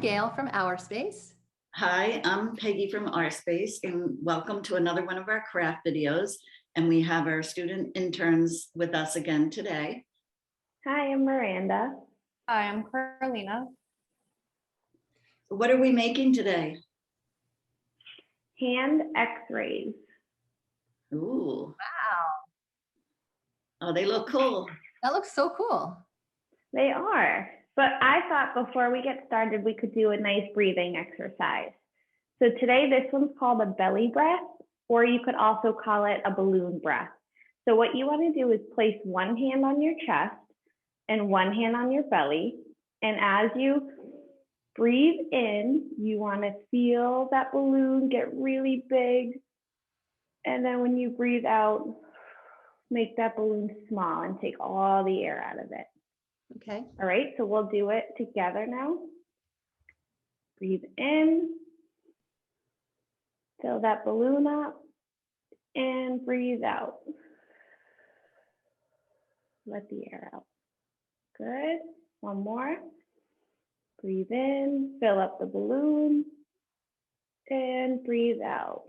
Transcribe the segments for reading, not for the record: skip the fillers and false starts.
Gail from Our Space. Hi, I'm Peggy from Our Space, and welcome to another one of our craft videos. And we have our student interns with us again today. Hi, I'm Miranda. Hi, I'm Carolina. What are we making today? Hand x-rays. Ooh, Wow, oh, they look cool. that looks so cool. They are. But I thought before we get started, we could do a nice breathing exercise. So today, this one's called a belly breath, or you could also call it a balloon breath. So what you want to do is place one hand on your chest and one hand on your belly. And as you breathe in, you want to feel that balloon get really big. And then when you breathe out, make that balloon small and take all the air out of it. Okay. All right, so we'll do it together now. Breathe in, fill that balloon up, and breathe out. Let the air out. Good. One more. Breathe in, fill up the balloon, and breathe out.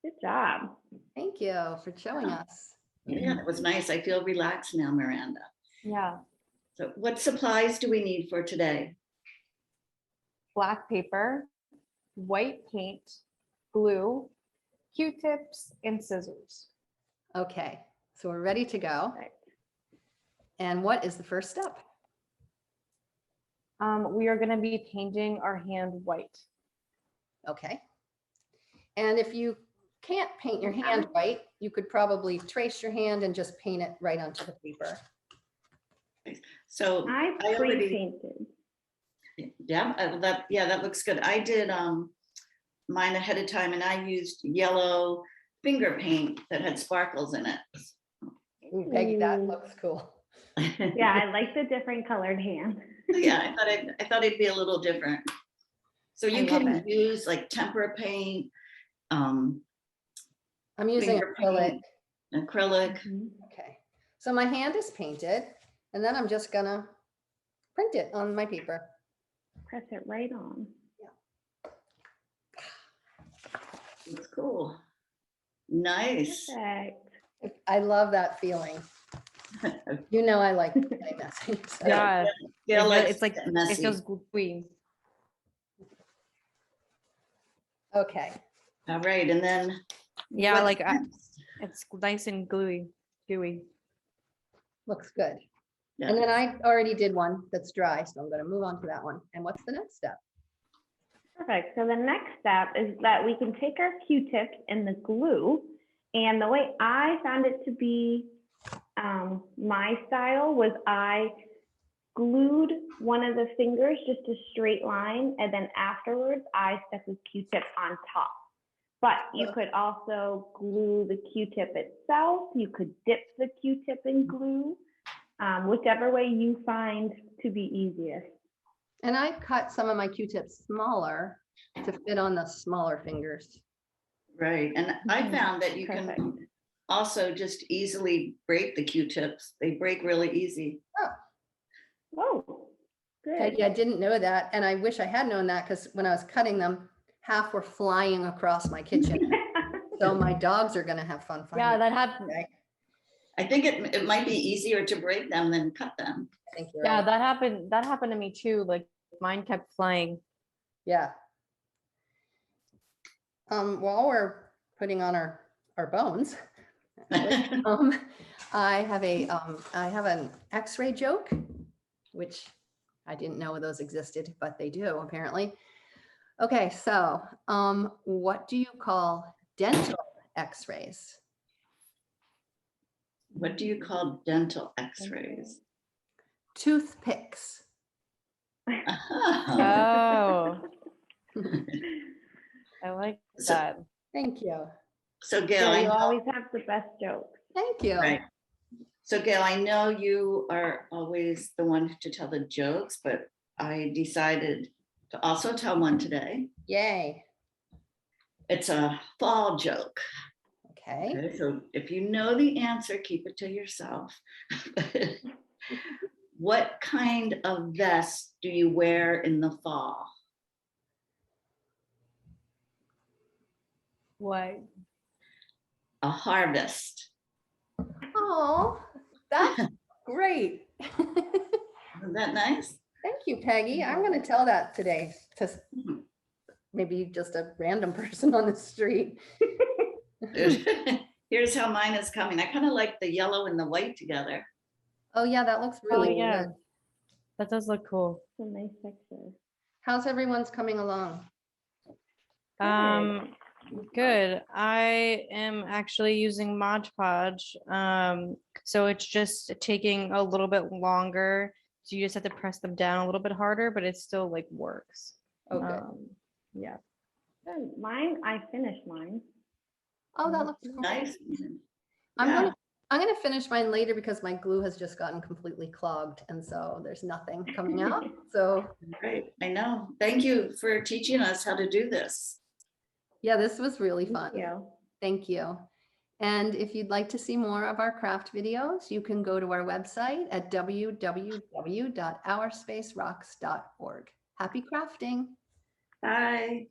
Good job. Thank you for showing us. Yeah, that was nice. I feel relaxed now, Miranda. Yeah, So what supplies do we need for today? black paper, white paint, glue, Q-tips, and scissors. Okay, so we're ready to go. Right. And what is the first step? We are going to be painting our hand white. Okay. And if you can't paint your hand white, you could probably trace your hand and just paint it right onto the paper. So I already, pre-painted. that looks good. I did mine ahead of time, and I used yellow finger paint that had sparkles in it. Ooh, Peggy, that Ooh. looks cool. Yeah, I like the different colored hand. Yeah, I thought it'd be a little different. So you I love can it. use like tempera paint, I'm using finger acrylic. paint, acrylic. Okay, so my hand is painted, and then I'm just gonna print it on my paper. Press it right on. It's cool. Nice. Perfect. I love that feeling. You know I like getting messy. So. Yeah, Gail likes it's like it messy. it feels gooey. Okay. All right, and then Yeah, what's like next? it's nice and gooey. Looks good. Yeah. And then I already did one that's dry, so I'm going to move on to that one. And what's the next step? Perfect. So the next step is that we can take our Q-tips and the glue, and the way I found it to be my style was I glued one of the fingers just a straight line, and then afterwards I stuck a Q-tip on top. But you could also glue the Q-tip itself. You could dip the Q-tip in glue, whichever way you find to be easiest. And I cut some of my Q-tips smaller to fit on the smaller fingers. Right, and I found that you Perfect. can also just easily break the Q-tips. They break really easy. Oh, good. Peggy, I didn't know that. And I wish I had known that, because when I was cutting them, half were flying across my kitchen. So my dogs are going to have fun finding Yeah, it. that happened. Okay. I think it might be easier to break them than cut them. I think you're Yeah, right. that happened. That happened to me too. Like mine kept flying. Yeah. While we're putting on our bones, actually, I have an X-ray joke, which I didn't know those existed, but they do apparently. Okay, so what do you call dental X-rays? What do you call dental X-rays? Toothpicks. Ah. Oh, I like So- that. Thank you. So Gail, Yeah, I you know, always have the best jokes. Thank you. right. So Gail, I know you are always the one to tell the jokes, but I decided to also tell one today. Yay. It's a fall joke. Okay. Okay, so if you know the answer, keep it to yourself. what kind of vest do you wear in the fall? What? A harvest. Oh, that's great. Isn't that nice? Thank you, Peggy. I'm going to tell that today to Mhm. maybe just a random person on the street. Here's how mine is coming. I kind of like the yellow and the white together. Oh yeah, that looks Oh, really yeah. good. That does look cool. It's a nice picture. How's everyone's coming along? Good. I am actually using Mod Podge. So it's just taking a little bit longer. So you just have to press them down a little bit harder, but it still like works. Okay. Yeah. Good. Mine, I finished mine. Oh, that looks cool. Nice. I'm Yeah. gonna finish mine later because my glue has just gotten completely clogged, and so there's nothing coming out. So Great. I know. Thank you for teaching us how to do this. yeah, this was really fun. Thank you. Thank you. And if you'd like to see more of our craft videos, you can go to our website at www.ourspacerocks.org. Happy crafting. Bye.